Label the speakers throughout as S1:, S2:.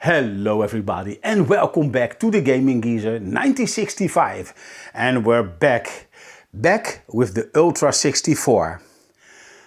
S1: Hello everybody and welcome back to the Gaming Geezer 1965, and we're back with the Ultra 64.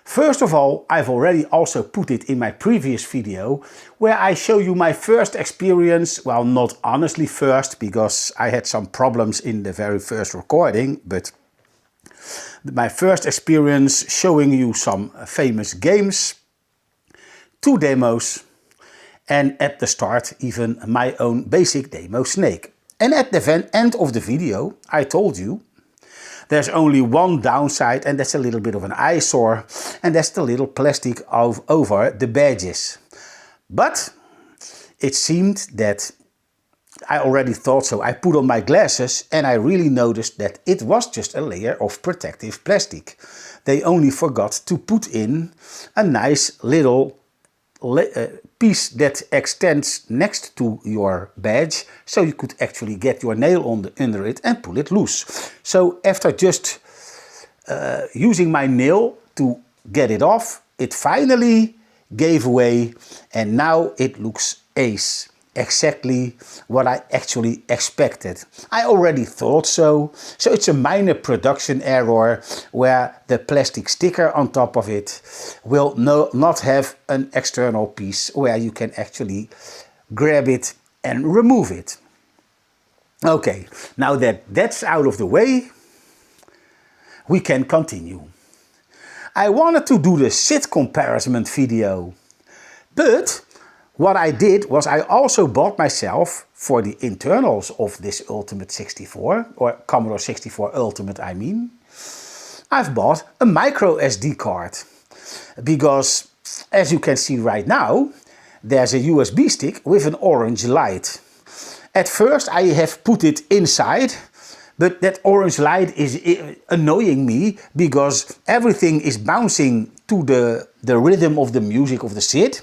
S1: First of all, I've already also put it in my previous video where I show you my first experience, well, not honestly first because I had some problems in the very first recording, but my first experience showing you some famous games, 2 demos, and at the start even my own basic demo Snake. And at the end of the video I told you there's only one downside, and that's a little bit of an eyesore, and that's the little plastic over the badges. But it seemed that I already thought so. I put on my glasses and I really noticed that it was just a layer of protective plastic. They only forgot to put in a nice little piece that extends next to your badge, so you could actually get your nail under it and pull it loose. So after just using my nail to get it off, it finally gave way, and now it looks ace. Exactly what I actually expected. I already thought so. So it's a minor production error where the plastic sticker on top of it will not have an external piece where you can actually grab it and remove it. Okay, now that that's out of the way, we can continue. I wanted to do the SID comparison video, but what I did was I also bought myself, for the internals of this Ultimate 64, or Commodore 64 Ultimate I mean, I've bought a microSD card. Because, as you can see right now, there's a USB stick with an orange light. At first I have put it inside, but that orange light is annoying me because everything is bouncing to the rhythm of the music of the SID.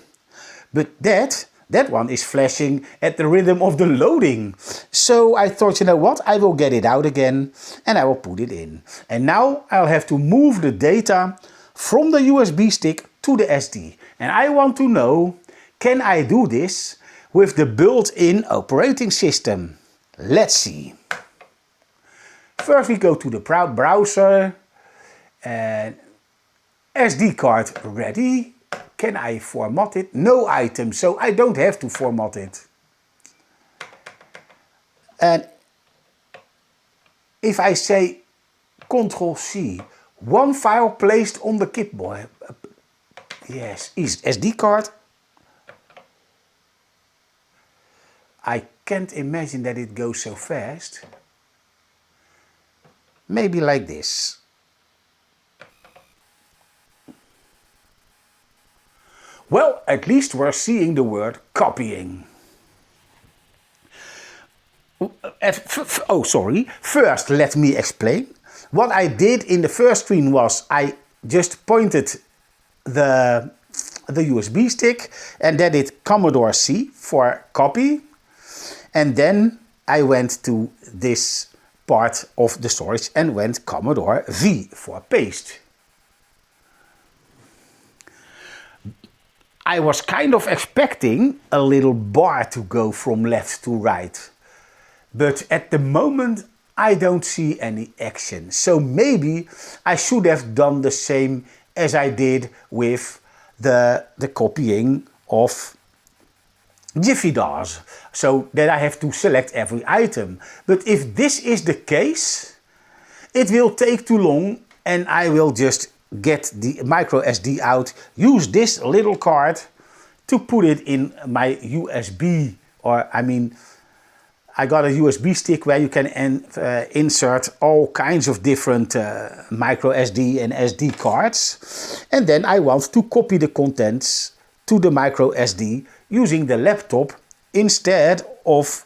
S1: But that one is flashing at the rhythm of the loading. So I thought, you know what, I will get it out again and I will put it in. And now I'll have to move the data from the USB stick to the SD. And I want to know, can I do this with the built-in operating system? Let's see. First we go to the browser and SD card ready. Can I format it? No item, so I don't have to format it. And if I say Ctrl-C, one file placed on the keyboard. Yes, is SD card. I can't imagine that it goes so fast. Maybe like this. Well, at least we're seeing the word copying. First let me explain. What I did in the first screen was I just pointed the USB stick and then did Commodore C for copy. And then I went to this part of the storage and went Commodore V for paste. I was kind of expecting a little bar to go from left to right. But at the moment I don't see any action. So maybe I should have done the same as I did with the copying of Jiffy DOS. So that I have to select every item. But if this is the case, it will take too long and I will just get the microSD out, use this little card to put it in my USB, or I mean, I got a USB stick where you can insert all kinds of different microSD and SD cards, and then I want to copy the contents to the microSD using the laptop instead of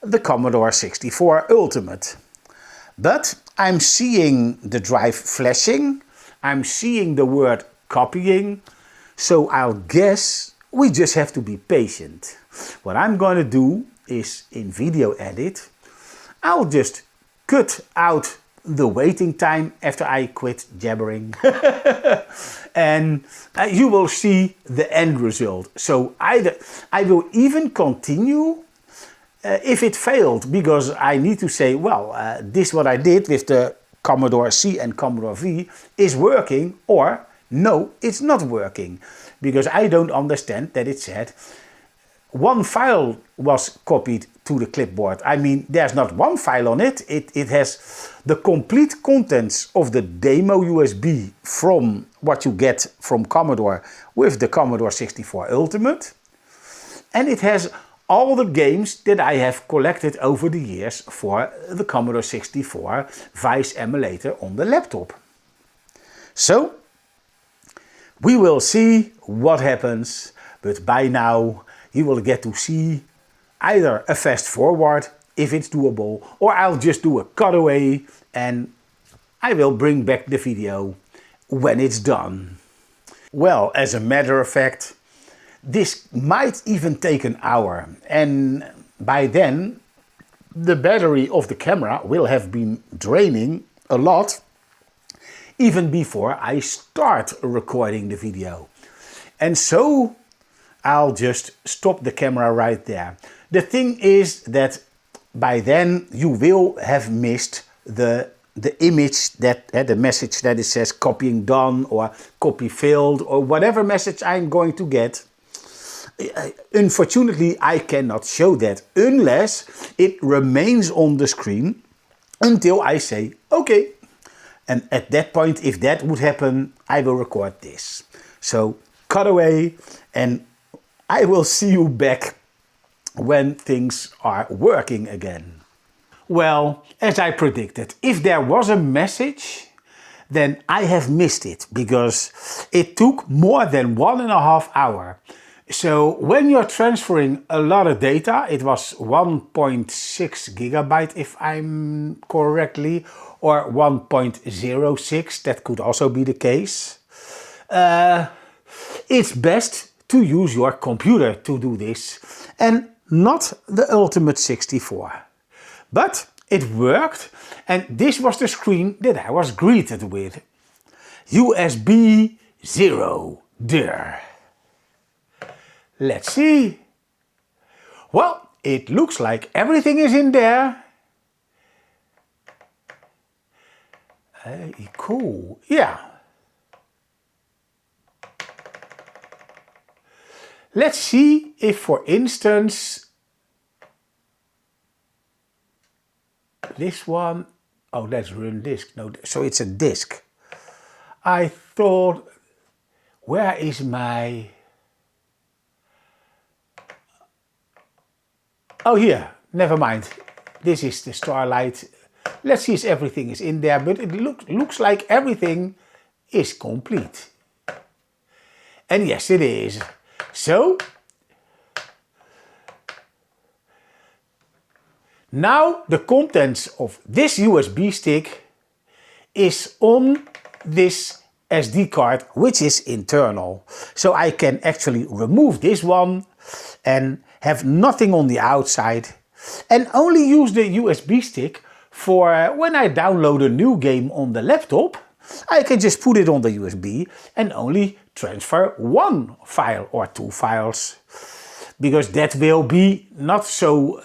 S1: the Commodore 64 Ultimate. But I'm seeing the drive flashing, I'm seeing the word copying, so I'll guess we just have to be patient. What I'm going to do is in video edit, I'll just cut out the waiting time after I quit jabbering. And you will see the end result. So either I will even continue if it failed, because I need to say, well, this what I did with the Commodore C and Commodore V is working, or no, it's not working. Because I don't understand that it said one file was copied to the clipboard. I mean, there's not one file on it. It has the complete contents of the demo USB from what you get from Commodore with the Commodore 64 Ultimate. And it has all the games that I have collected over the years for the Commodore 64 Vice emulator on the laptop. So, we will see what happens, but by now you will get to see either a fast forward if it's doable, or I'll just do a cutaway and I will bring back the video when it's done. Well, as a matter of fact, this might even take an hour, and by then the battery of the camera will have been draining a lot even before I start recording the video. And so I'll just stop the camera right there. The thing is that by then you will have missed the image, that the message that it says copying done or copy failed or whatever message I'm going to get. Unfortunately, I cannot show that unless it remains on the screen until I say okay. And at that point, if that would happen, I will record this. So cut away, and I will see you back when things are working again. Well, as I predicted, if there was a message, then I have missed it, because it took more than 1.5 hours. So when you're transferring a lot of data, it was 1.6 gigabyte if I'm correctly, or 1.06, that could also be the case. It's best to use your computer to do this, and not the Ultimate 64. But it worked, and this was the screen that I was greeted with. USB 0 there. Let's see. Well, it looks like everything is in there. Cool, yeah. Let's see if, for instance, this one, oh, that's run disk. No, so it's a disk. I thought, where is my... Oh, here, never mind. This is the Starlight. Let's see if everything is in there, but it looks like everything is complete. And yes, it is. So, now the contents of this USB stick is on this SD card, which is internal. So I can actually remove this one and have nothing on the outside, and only use the USB stick for when I download a new game on the laptop. I can just put it on the USB and only transfer one file or two files, because that will be not so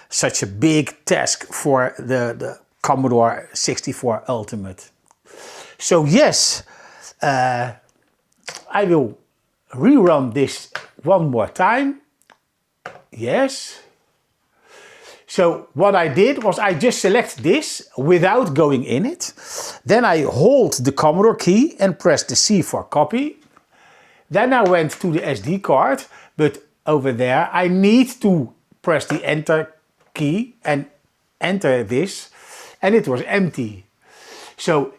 S1: such a big task for the Commodore 64 Ultimate. So yes, I will rerun this one more time. Yes. So what I did was I just select this without going in it. Then I hold the Commodore key and press the C for copy. Then I went to the SD card, but over there I need to press the enter key and enter this, and it was empty. So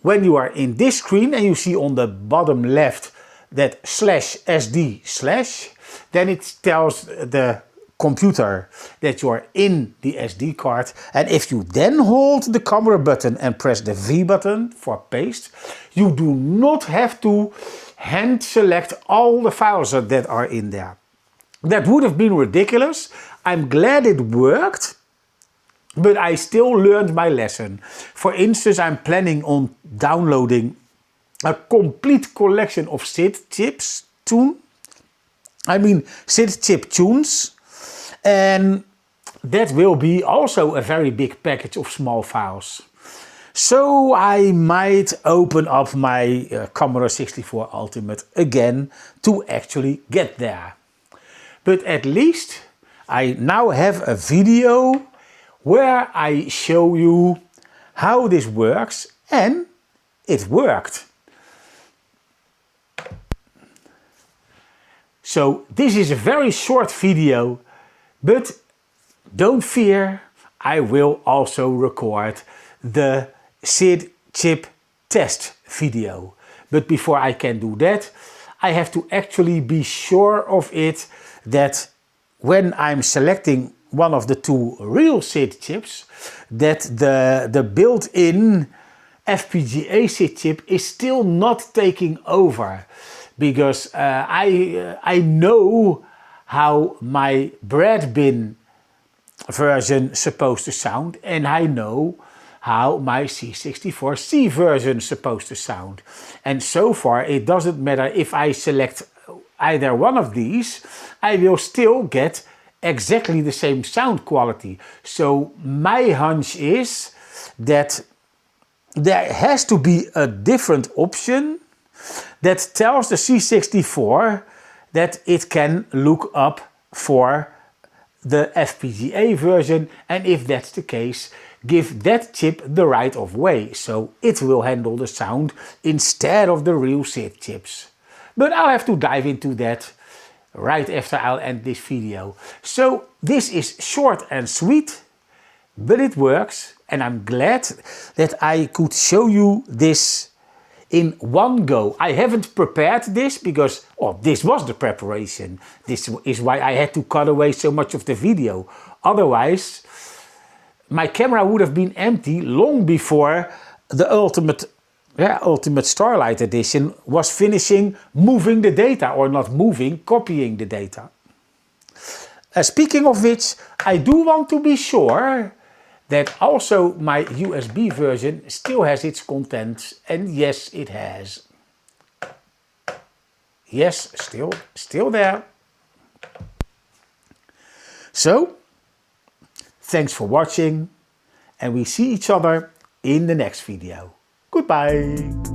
S1: when you are in this screen and you see on the bottom left that /SD/, then it tells the computer that you are in the SD card, and if you then hold the Commodore button and press the V button for paste, you do not have to hand select all the files that are in there. That would have been ridiculous. I'm glad it worked, But I still learned my lesson. For instance, I'm planning on downloading a complete collection of SID chips SID chip tunes. And that will be also a very big package of small files. So I might open up my Commodore 64 Ultimate again to actually get there. But at least I now have a video where I show you how this works, and it worked. So this is a very short video, but don't fear, I will also record the SID chip test video. But before I can do that, I have to actually be sure of it that when I'm selecting one of the two real SID chips, that the built-in FPGA SID chip is still not taking over. Because I know how my breadbin version is supposed to sound, and I know how my C64C version is supposed to sound. And so far it doesn't matter if I select either one of these, I will still get exactly the same sound quality. So my hunch is that there has to be a different option that tells the C64 that it can look up for the FPGA version, and if that's the case, give that chip the right of way, so it will handle the sound instead of the real SID chips. But I'll have to dive into that right after I'll end this video. So this is short and sweet, but it works, and I'm glad that I could show you this in one go. I haven't prepared this because, this was the preparation. This is why I had to cut away so much of the video. Otherwise, my camera would have been empty long before the Ultimate Starlight Edition was finishing moving the data, or not moving, copying the data. Speaking of which, I do want to be sure that also my USB version still has its contents, and yes, it has. Yes, still there. So, thanks for watching, and we see each other in the next video. Goodbye.